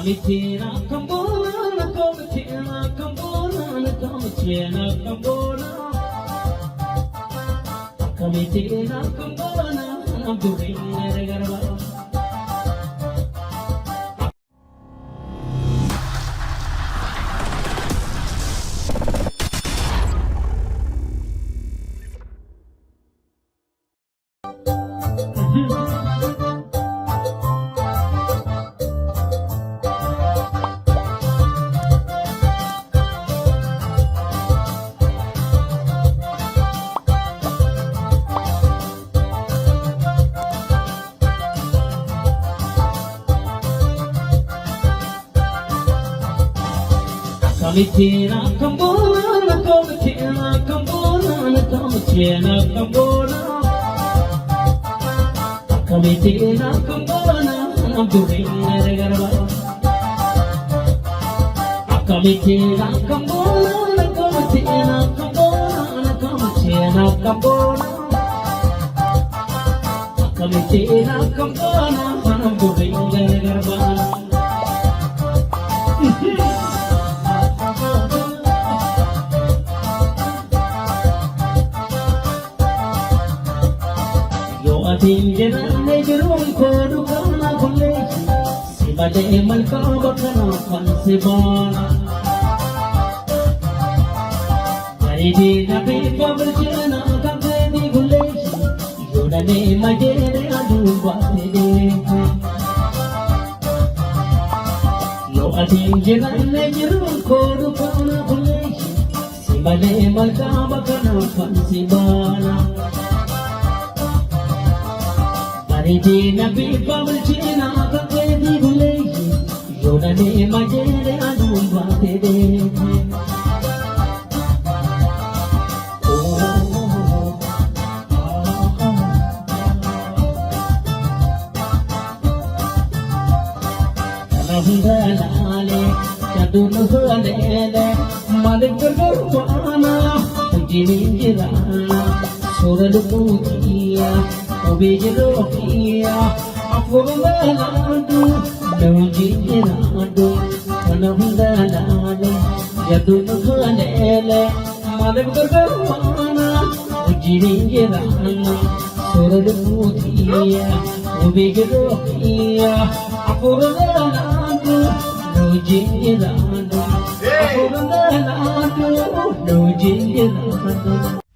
Kamitina kambona, kamitina kambona, kamitina kambona, kamitina kambona, durinne garba. Kamitina kambona, kamitina kambona, kamitina kambona, kamitina kambona, durinne garba. Kamitina kambona, kamitina kambona, kamitina kambona, kamitina kambona, durinne garba. Tinjana jirum kodu kana kulle sibade malka bakana fansibana Jaridi nabi pabrjana kagedi kulle yodane majere adu baade Yo tinjana jirum kodu kana kulle sibade malka bakana fansibana Jaridi nabi pabrjana kagedi kulle yodane majere adu baade Nahidalale, kadunhalele, malikagurwana, ujinirana, suraluputia, ubijirokia, afurlaladu, nujiniradu, nahidalale, kadunhalele, malikagurwana, ujinirana, suraluputia, ubijirokia, afurlaladu, nujiniradu, afurlaladu, nujiniradu.